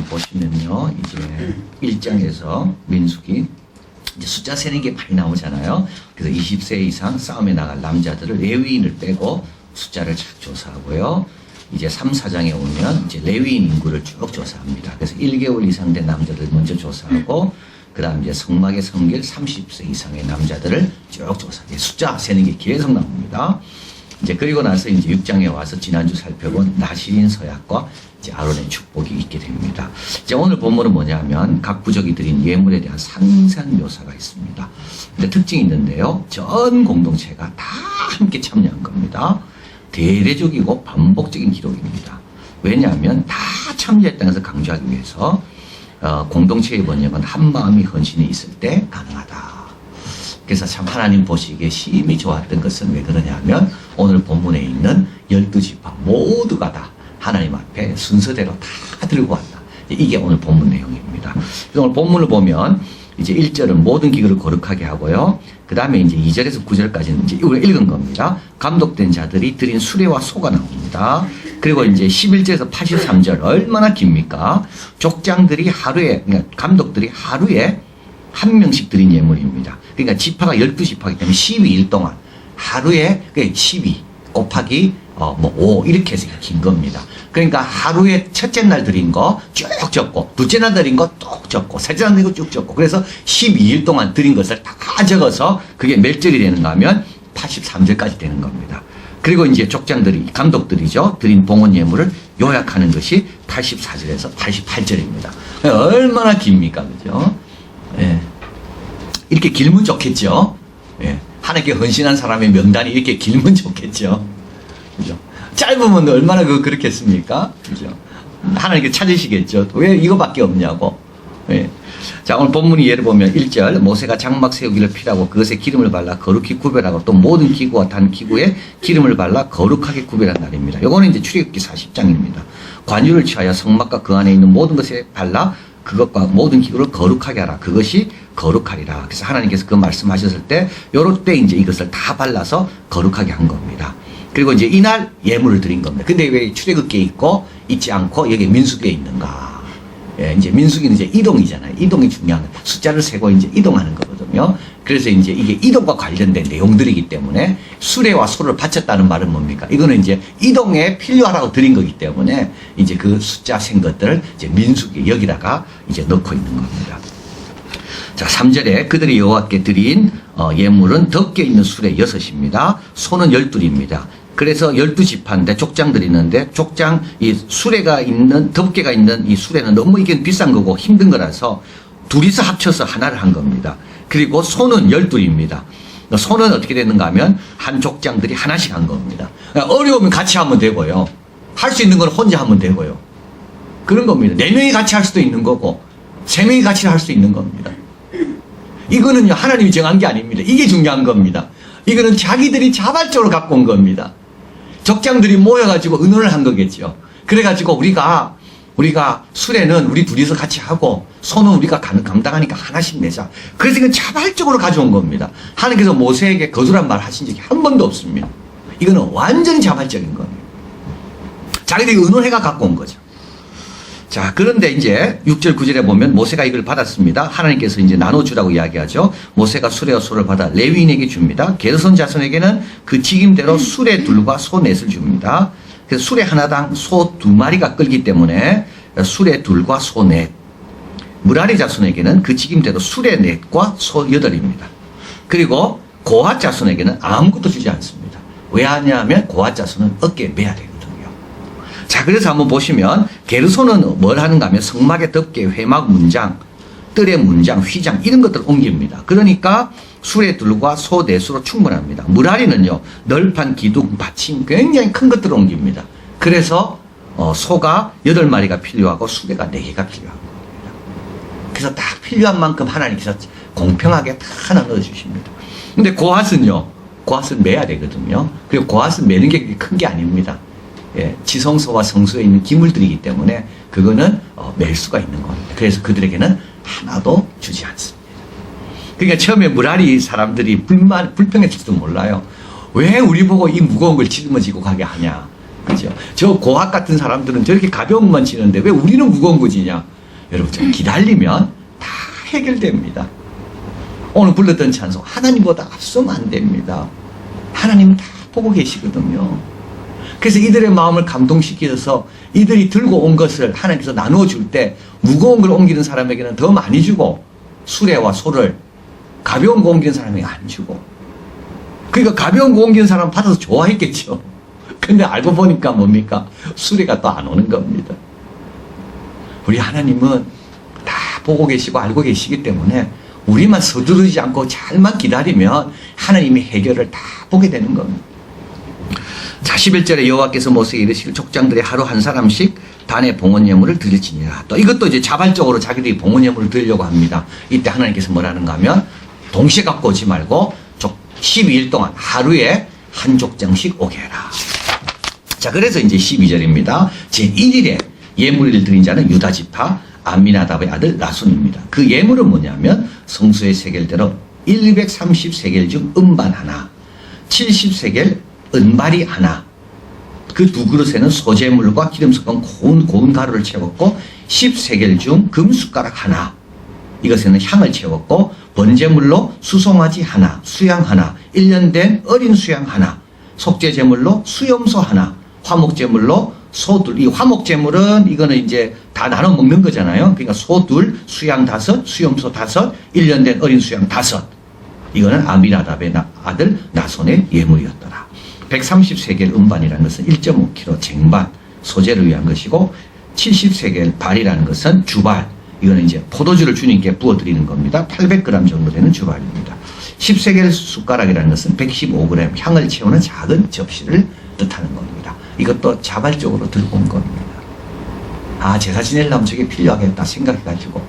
보시면요. 이제 1장에서 민수기 이제 숫자 세는 게 많이 나오잖아요. 그래서 20세 이상 싸움에 나갈 남자들을 레위인을 빼고 숫자를 쫙 조사하고요. 이제 3, 4장에 오면 이제 레위인 인구를 쭉 조사합니다. 그래서 1개월 이상 된 남자들 먼저 조사하고 그 다음 이제 성막에 섬길 30세 이상의 남자들을 쭉 조사해요. 숫자 세는 게 계속 나옵니다. 이제 그리고 나서 이제 6장에 와서 지난주 살펴본 나시린 서약과 이제 아론의 축복이 있게 됩니다. 이제 오늘 본문은 뭐냐면 각 부족이 드린 예물에 대한 상세한 묘사가 있습니다. 근데 특징이 있는데요. 전 공동체가 다 함께 참여한 겁니다. 대대적이고 반복적인 기록입니다. 왜냐하면 다 참여했다는 것을 강조하기 위해서 공동체의 번영은 한마음이 헌신이 있을 때 가능하다. 그래서 참 하나님 보시기에 심히 좋았던 것은 왜 그러냐면 오늘 본문에 있는 12지파 모두가 다 하나님 앞에 순서대로 다 들고 왔다. 이게 오늘 본문 내용입니다. 그래서 오늘 본문을 보면 이제 1절은 모든 기구를 거룩하게 하고요. 그 다음에 이제 2절에서 9절까지는 이제 우리가 읽은 겁니다. 감독된 자들이 드린 수레와 소가 나옵니다. 그리고 이제 11절에서 83절 얼마나 깁니까? 족장들이 하루에, 그러니까 감독들이 하루에 한 명씩 드린 예물입니다. 그러니까 지파가 12지파이기 때문에 12일 동안 하루에 12 곱하기 5 이렇게 해서 긴 겁니다. 그러니까 하루에 첫째 날 드린 거 쭉 적고 둘째 날 드린 거 또 적고 셋째 날 드린 거 쭉 적고 그래서 12일 동안 드린 것을 다 적어서 그게 몇 절이 되는가 하면 83절까지 되는 겁니다. 그리고 이제 족장들이 감독들이죠. 드린 봉헌 예물을 요약하는 것이 84절에서 88절입니다. 얼마나 깁니까? 그죠? 예. 이렇게 길면 좋겠죠. 예. 하나님께 헌신한 사람의 명단이 이렇게 길면 좋겠죠. 그죠? 짧으면 얼마나 그렇겠습니까? 그죠? 하나님께 찾으시겠죠. 왜 이거밖에 없냐고. 예. 자, 오늘 본문이 예를 보면 1절 모세가 장막 세우기를 필하고 그것에 기름을 발라 거룩히 구별하고 또 모든 기구와 단 기구에 기름을 발라 거룩하게 구별한 날입니다. 요거는 이제 출애굽기 40장입니다. 관유를 취하여 성막과 그 안에 있는 모든 것에 발라 그것과 모든 기구를 거룩하게 하라. 그것이 거룩하리라. 그래서 하나님께서 그 말씀하셨을 때 요럴 때 이제 이것을 다 발라서 거룩하게 한 겁니다. 그리고 이제 이날 예물을 드린 겁니다. 근데 왜 출애굽기에 있고 있지 않고 여기 민수기에 있는가? 예, 이제 민수기는 이제 이동이잖아요. 이동이 중요한 거예요. 숫자를 세고 이제 이동하는 거거든요. 그래서 이제 이게 이동과 관련된 내용들이기 때문에 수레와 소를 바쳤다는 말은 뭡니까? 이거는 이제 이동에 필요하라고 드린 거기 때문에 이제 그 숫자 센 것들을 이제 민수기 여기다가 이제 넣고 있는 겁니다. 자, 3절에 그들이 여호와께 드린 예물은 덮개 있는 수레 6입니다. 소는 12입니다. 그래서 12지파인데 족장들이 있는데 족장 이 수레가 있는 덮개가 있는 이 수레는 너무 이게 비싼 거고 힘든 거라서 둘이서 합쳐서 하나를 한 겁니다. 그리고 소는 12입니다. 소는 어떻게 되는가 하면 한 족장들이 하나씩 한 겁니다. 어려우면 같이 하면 되고요. 할 수 있는 건 혼자 하면 되고요. 그런 겁니다. 4명이 같이 할 수도 있는 거고 3명이 같이 할 수 있는 겁니다. 이거는요 하나님이 정한 게 아닙니다. 이게 중요한 겁니다. 이거는 자기들이 자발적으로 갖고 온 겁니다. 적장들이 모여가지고 의논을 한 거겠죠. 그래가지고 우리가 수레는 우리 둘이서 같이 하고 소는 우리가 감당하니까 하나씩 내자. 그래서 이건 자발적으로 가져온 겁니다. 하나님께서 모세에게 거두란 말 하신 적이 한 번도 없습니다. 이거는 완전히 자발적인 겁니다. 자기들이 의논해가 갖고 온 거죠. 자, 그런데 이제 6절 9절에 보면 모세가 이걸 받았습니다. 하나님께서 이제 나눠주라고 이야기하죠. 모세가 수레와 소를 받아 레위인에게 줍니다. 게르손 자손에게는 그 직임대로 수레 둘과 소 넷을 줍니다. 그래서 수레 하나당 소 2마리가 끌기 때문에 수레 둘과 소 넷. 무라리 자손에게는 그 직임대로 수레 넷과 소 8입니다. 그리고 고핫 자손에게는 아무것도 주지 않습니다. 왜 하냐면 고핫 자손은 어깨에 매야 되거든요. 자, 그래서 한번 보시면 게르손은 뭘 하는가 하면 성막의 덮개, 회막 문장, 뜰의 문장, 휘장 이런 것들을 옮깁니다. 그러니까 수레 둘과 소 넷으로 충분합니다. 무라리는요 널판 기둥, 받침 굉장히 큰 것들을 옮깁니다. 그래서 소가 8마리가 필요하고 수레가 4개가 필요한 겁니다. 그래서 딱 필요한 만큼 하나님께서 공평하게 다 나눠주십니다. 근데 고핫은요, 고핫은 매야 되거든요. 그리고 고핫은 매는 게 큰 게 아닙니다. 예, 지성소와 성소에 있는 기물들이기 때문에 그거는 맬 수가 있는 겁니다. 그래서 그들에게는 하나도 주지 않습니다. 그러니까 처음에 무라리 사람들이 불평했을지도 몰라요. 왜 우리 보고 이 무거운 걸 짊어지고 가게 하냐. 그죠? 저 고학 같은 사람들은 저렇게 가벼운 것만 치는데 왜 우리는 무거운 거 지냐. 여러분 좀 기다리면 다 해결됩니다. 오늘 불렀던 찬송 하나님보다 앞서면 안 됩니다. 하나님은 다 보고 계시거든요. 그래서 이들의 마음을 감동시켜서 이들이 들고 온 것을 하나님께서 나누어 줄 때 무거운 걸 옮기는 사람에게는 더 많이 주고 수레와 소를 가벼운 거 옮기는 사람에게 안 주고, 그러니까 가벼운 거 옮기는 사람 받아서 좋아했겠죠. 근데 알고 보니까 뭡니까? 수레가 또 안 오는 겁니다. 우리 하나님은 다 보고 계시고 알고 계시기 때문에 우리만 서두르지 않고 잘만 기다리면 하나님이 해결을 다 보게 되는 겁니다. 자, 11절에 여호와께서 모세에게 이르시길 족장들이 하루 한 사람씩 단의 봉헌 예물을 드릴지니라. 또 이것도 이제 자발적으로 자기들이 봉헌 예물을 드리려고 합니다. 이때 하나님께서 뭐라는가 하면 동시에 갖고 오지 말고 12일 동안 하루에 한 족장씩 오게 해라. 자, 그래서 이제 12절입니다. 제1일에 예물을 드린 자는 유다 지파 암미나답의 아들 나손입니다. 그 예물은 뭐냐면 성수의 세겔대로 130세겔 중 음반 하나, 70세겔 은발이 하나, 그 두 그릇에는 소재물과 기름 섞은 고운 가루를 채웠고 10세겔 중 금숟가락 하나, 이것에는 향을 채웠고 번제물로 수송아지 하나, 수양 하나, 1년 된 어린 수양 하나, 속죄제물로 수염소 하나, 화목제물로 소둘. 이 화목제물은 이거는 이제 다 나눠 먹는 거잖아요. 그러니까 소둘, 수양 5, 수염소 5, 1년 된 어린 수양 5. 이거는 아미나답의 아들 나손의 예물이었더라. 130세겔 음반이라는 것은 1.5kg 쟁반, 소재를 위한 것이고 70세겔 발이라는 것은 주발, 이거는 이제 포도주를 주님께 부어드리는 겁니다. 800g 정도 되는 주발입니다. 10세겔 숟가락이라는 것은 115g 향을 채우는 작은 접시를 뜻하는 겁니다. 이것도 자발적으로 들고 온 겁니다. 아, 제사 지내려면 저게 필요하겠다 생각해가지고.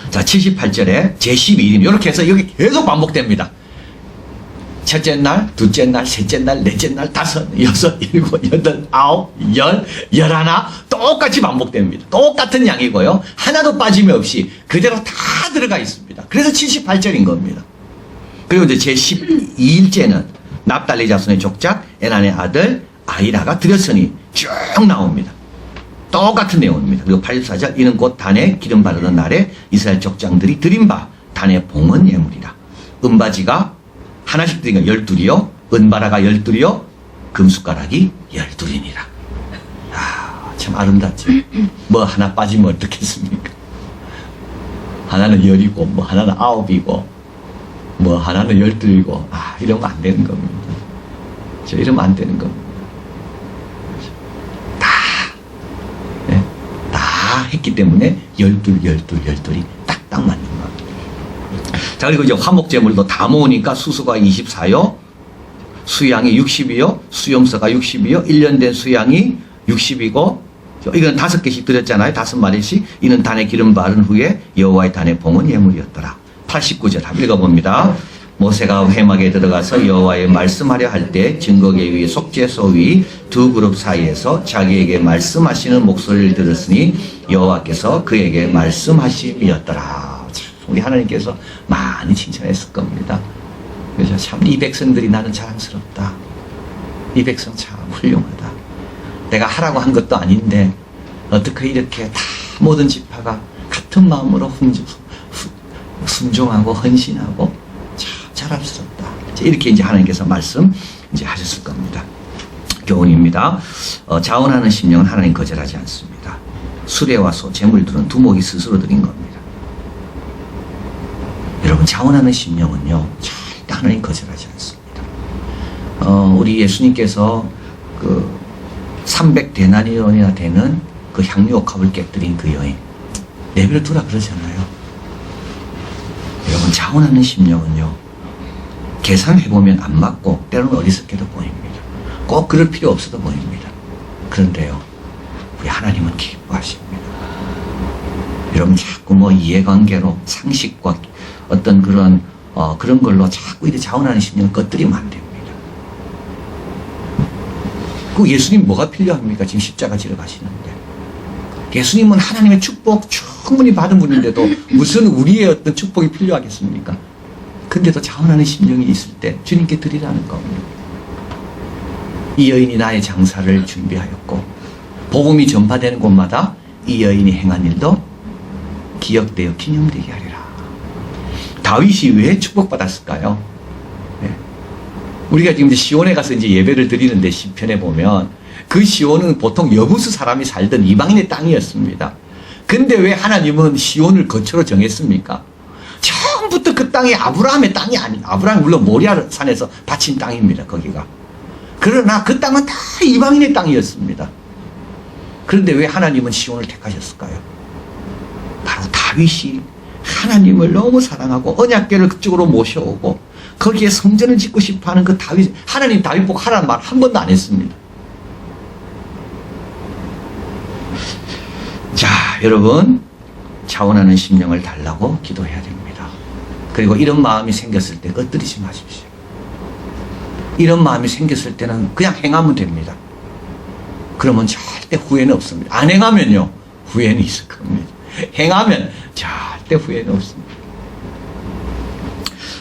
자, 78절에 제12일, 이렇게 해서 여기 계속 반복됩니다. 첫째 날, 둘째 날, 셋째 날, 넷째 날, 5, 6, 7, 8, 9, 10, 11 똑같이 반복됩니다. 똑같은 양이고요. 하나도 빠짐이 없이 그대로 다 들어가 있습니다. 그래서 78절인 겁니다. 그리고 이제 제12일째는 납달리 자손의 족장 에난의 아들 아이라가 드렸으니 쭉 나옵니다. 똑같은 내용입니다. 그리고 84절, 이는 곧 단에 기름 바르는 날에 이스라엘 족장들이 드린 바 단의 봉헌 예물이라. 은바지가 하나씩 드리니까 12이요, 은바라가 12이요, 금숟가락이 12이니라. 아, 참 아름답죠. 뭐 하나 빠지면 어떻겠습니까? 하나는 10이고 뭐 하나는 9이고 뭐 하나는 12이고, 아, 이러면 안 되는 겁니다. 이러면 안 되는 겁니다. 다 했기 때문에 12이 딱딱 맞는 겁니다. 자, 그리고 이제 화목제물도 다 모으니까 수수가 24요, 수양이 60이요, 수염소가 60이요, 1년 된 수양이 60이고, 이건 5개씩 드렸잖아요. 5마리씩. 이는 단에 기름 바른 후에 여호와의 단에 봉헌 예물이었더라. 89절 한번 읽어봅니다. 모세가 회막에 들어가서 여호와의 말씀하려 할 때 증거계 위 속죄소 위 두 그룹 사이에서 자기에게 말씀하시는 목소리를 들었으니 여호와께서 그에게 말씀하심이었더라. 참, 우리 하나님께서 많이 칭찬했을 겁니다. 그래서 참 이 백성들이 나는 자랑스럽다. 이 백성 참 훌륭하다. 내가 하라고 한 것도 아닌데 어떻게 이렇게 다 모든 지파가 같은 마음으로 순종하고 헌신하고 참 자랑스럽다. 이렇게 이제 하나님께서 말씀 이제 하셨을 겁니다. 교훈입니다. 자원하는 심령은 하나님 거절하지 않습니다. 수레와 소, 재물들은 두목이 스스로 드린 겁니다. 여러분, 자원하는 심령은요, 절대 하나님 거절하지 않습니다. 우리 예수님께서 그 300데나리온이나 되는 그 향유옥합을 깨뜨린 그 여인, 내버려 두라 그러잖아요. 여러분, 자원하는 심령은요, 계산해보면 안 맞고 때로는 어리석게도 보입니다. 꼭 그럴 필요 없어도 보입니다. 그런데요, 우리 하나님은 기뻐하십니다. 여러분, 자꾸 뭐 이해관계로 상식과 어떤 그런 걸로 자꾸 이렇게 자원하는 심령을 꺼뜨리면 안 됩니다. 그 예수님 뭐가 필요합니까? 지금 십자가 지러 가시는데. 예수님은 하나님의 축복 충분히 받은 분인데도 무슨 우리의 어떤 축복이 필요하겠습니까? 근데도 자원하는 심령이 있을 때 주님께 드리라는 겁니다. 이 여인이 나의 장사를 준비하였고 복음이 전파되는 곳마다 이 여인이 행한 일도 기억되어 기념되게 하리라. 다윗이 왜 축복받았을까요? 네. 우리가 지금 이제 시온에 가서 이제 예배를 드리는데 시편에 보면 그 시온은 보통 여부수 사람이 살던 이방인의 땅이었습니다. 근데 왜 하나님은 시온을 거처로 정했습니까? 처음부터 그 땅이 아브라함의 땅이 아닙니다. 아브라함이 물론 모리아 산에서 바친 땅입니다. 거기가. 그러나 그 땅은 다 이방인의 땅이었습니다. 그런데 왜 하나님은 시온을 택하셨을까요? 바로 다윗이 하나님을 너무 사랑하고 언약궤를 그쪽으로 모셔오고 거기에 성전을 짓고 싶어하는 그 다윗, 하나님 다윗 보고 하라는 말 한 번도 안 했습니다. 자, 여러분, 자원하는 심령을 달라고 기도해야 됩니다. 그리고 이런 마음이 생겼을 때 엎드리지 마십시오. 이런 마음이 생겼을 때는 그냥 행하면 됩니다. 그러면 절대 후회는 없습니다. 안 행하면요, 후회는 있을 겁니다. 행하면 절대 후회는 없습니다.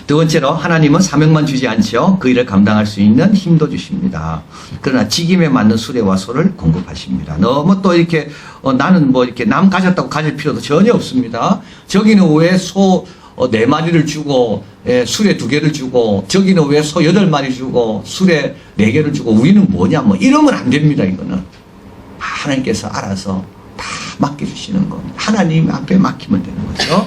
두 번째로, 하나님은 사명만 주지 않죠. 그 일을 감당할 수 있는 힘도 주십니다. 그러나 직임에 맞는 수레와 소를 공급하십니다. 너무 또 이렇게 나는 뭐 이렇게 남 가졌다고 가질 필요도 전혀 없습니다. 저기는 왜 소 4마리를 주고 수레 2개를 주고, 저기는 왜 소 8마리 주고 수레 4개를 주고, 우리는 뭐냐, 뭐 이러면 안 됩니다. 이거는 하나님께서 알아서 다 맡겨주시는 겁니다. 하나님 앞에 맡기면 되는 거죠.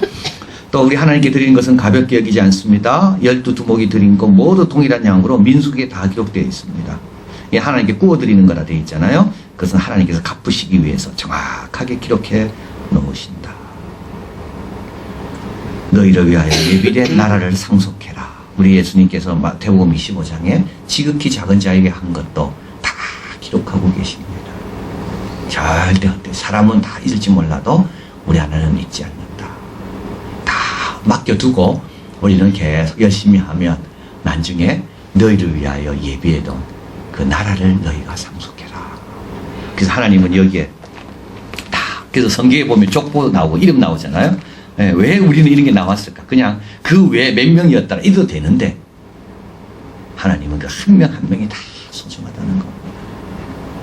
또 우리 하나님께 드리는 것은 가볍게 여기지 않습니다. 12두목이 드린 것 모두 동일한 양으로 민수기에 다 기록되어 있습니다. 이게 하나님께 구워드리는 거라 되어 있잖아요. 그것은 하나님께서 갚으시기 위해서 정확하게 기록해 놓으신다. 너희를 위하여 예비된 나라를 상속해라. 우리 예수님께서 마태복음 25장에 지극히 작은 자에게 한 것도 다 기록하고 계십니다. 절대 헛되이 사람은 다 잊을지 몰라도 우리 하나님은 잊지 않는다. 다 맡겨두고 우리는 계속 열심히 하면 나중에 너희를 위하여 예비해둔 그 나라를 너희가 상속해라. 그래서 하나님은 여기에 다, 그래서 성경에 보면 족보 나오고 이름 나오잖아요. 왜 우리는 이런 게 나왔을까? 그냥 그 외에 몇 명이었더라 이래도 되는데, 하나님은 그 한 명 한 명이 다 소중하다는 겁니다.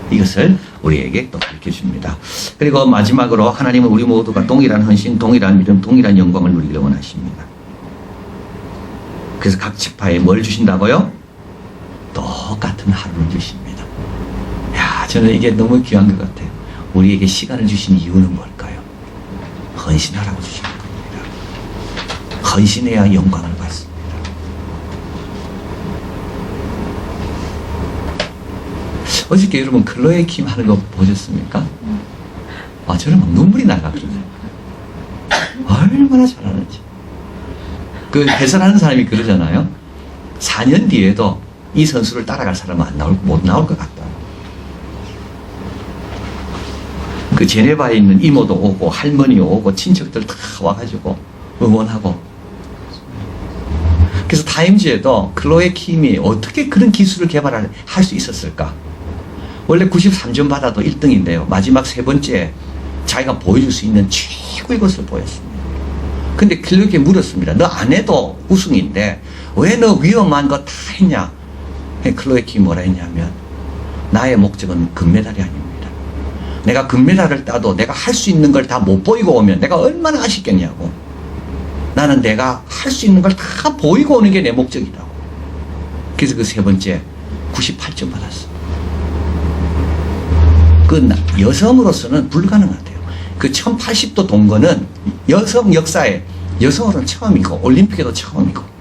이것을 우리에게 또 가르쳐줍니다. 그리고 마지막으로, 하나님은 우리 모두가 동일한 헌신, 동일한 믿음, 동일한 영광을 누리기를 원하십니다. 그래서 각 지파에 뭘 주신다고요? 똑같은 하루를 주십니다. 야, 저는 이게 너무 귀한 것 같아요. 우리에게 시간을 주신 이유는 뭘까요? 헌신하라고 주시는 겁니다. 헌신해야 영광을 받습니다. 어저께 여러분 클로에 킴 하는 거 보셨습니까? 아, 저는 막 눈물이 나가 그러죠. 얼마나 잘하는지. 그 해설하는 사람이 그러잖아요. 4년 뒤에도 이 선수를 따라갈 사람은 못 나올 것 같다. 그 제네바에 있는 이모도 오고 할머니 오고 친척들 다 와가지고 응원하고. 그래서 타임즈에도 클로에 킴이 어떻게 그런 기술을 개발할 수 있었을까? 원래 93점 받아도 1등인데요. 마지막 3번째 자기가 보여줄 수 있는 최고의 것을 보였습니다. 근데 클로에게 물었습니다. 너 안 해도 우승인데 왜 너 위험한 거 다 했냐? 클로에 킴이 뭐라 했냐면, 나의 목적은 금메달이 아닙니다. 내가 금메달을 따도 내가 할 수 있는 걸 다 못 보이고 오면 내가 얼마나 아쉽겠냐고. 나는 내가 할 수 있는 걸 다 보이고 오는 게 내 목적이라고. 그래서 그 3번째 98점 받았어. 그 여성으로서는 불가능하대요. 그 1080도 동거는 여성 역사에 여성으로는 처음이고 올림픽에도 처음이고.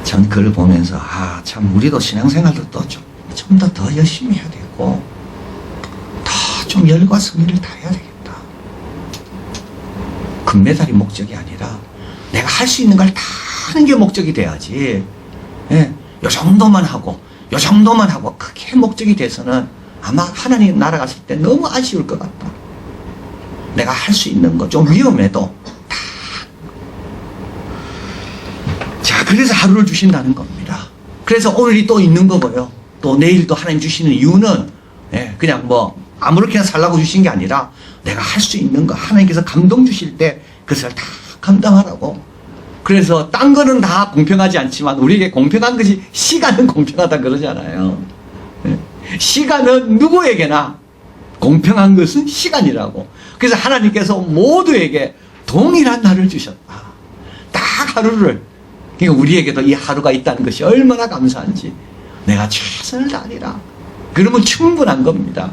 전 그걸 보면서 참 우리도 신앙생활도 또 좀 더 열심히 해야 되고 더 좀 열과 성의를 다해야 되겠다. 금메달이 목적이 아니라 내가 할 수 있는 걸 다 하는 게 목적이 돼야지. 요 정도만 하고 그게 목적이 돼서는 아마 하나님 나라 갔을 때 너무 아쉬울 것 같다. 내가 할 수 있는 거 좀 위험해도 다. 자, 그래서 하루를 주신다는 겁니다. 그래서 오늘이 또 있는 거고요. 또 내일도 하나님 주시는 이유는 그냥 뭐 아무렇게나 살라고 주신 게 아니라 내가 할 수 있는 거 하나님께서 감동 주실 때 그것을 다 감당하라고. 그래서 딴 거는 다 공평하지 않지만 우리에게 공평한 것이 시간은 공평하다 그러잖아요. 시간은 누구에게나 공평한 것은 시간이라고. 그래서 하나님께서 모두에게 동일한 날을 주셨다. 딱 하루를. 그러니까 우리에게도 이 하루가 있다는 것이 얼마나 감사한지. 내가 최선을 다하리라. 그러면 충분한 겁니다.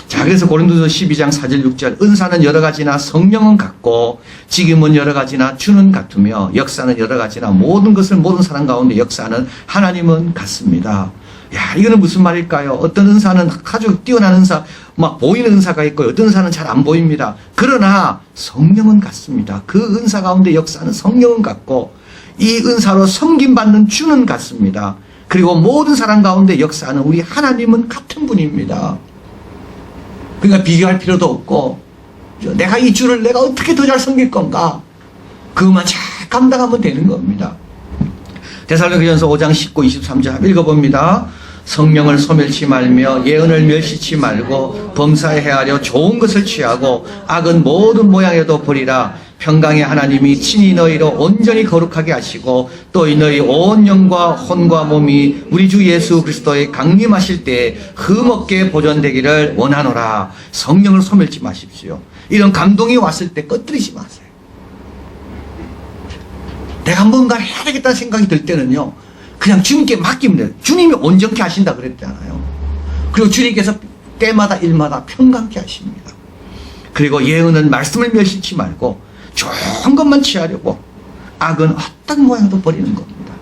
자, 그래서 고린도서 12장 4절 6절 은사는 여러 가지나 성령은 같고 직임은 여러 가지나 주는 같으며 역사는 여러 가지나 모든 것을 모든 사람 가운데 역사는 하나님은 같습니다. 야, 이거는 무슨 말일까요? 어떤 은사는 아주 뛰어난 은사, 막 보이는 은사가 있고 어떤 은사는 잘 안 보입니다. 그러나 성령은 같습니다. 그 은사 가운데 역사는 성령은 같고 이 은사로 섬김받는 주는 같습니다. 그리고 모든 사람 가운데 역사는 우리 하나님은 같은 분입니다. 그러니까 비교할 필요도 없고 내가 이 주를 내가 어떻게 더 잘 섬길 건가 그것만 잘 감당하면 되는 겁니다. 데살로니가전서 5장 19, 23절 한번 읽어봅니다. 성령을 소멸치 말며 예언을 멸시치 말고 범사에 헤아려 좋은 것을 취하고 악은 모든 모양에도 버리라. 평강의 하나님이 친히 너희로 온전히 거룩하게 하시고 또 이 너희 온 영과 혼과 몸이 우리 주 예수 그리스도의 강림하실 때에 흠없게 보존되기를 원하노라. 성령을 소멸치 마십시오. 이런 감동이 왔을 때 꺼뜨리지 마세요. 내가 뭔가 해야 되겠다는 생각이 들 때는요, 그냥 주님께 맡기면 돼요. 주님이 온전케 하신다 그랬잖아요. 그리고 주님께서 때마다 일마다 평강케 하십니다. 그리고 예언은 말씀을 멸시치 말고 좋은 것만 취하려고 악은 어떤 모양도 버리는 겁니다.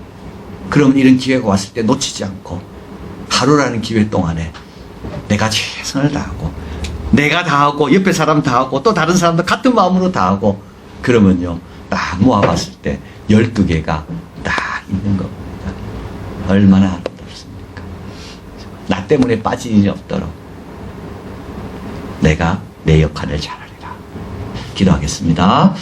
그러면 이런 기회가 왔을 때 놓치지 않고 하루라는 기회 동안에 내가 최선을 다하고 내가 다하고 옆에 사람 다하고 또 다른 사람도 같은 마음으로 다하고 그러면요 딱 모아봤을 때 12개가 딱 있는 겁니다. 얼마나 아름답습니까? 나 때문에 빠진 일이 없도록 내가 내 역할을 잘하리라. 기도하겠습니다.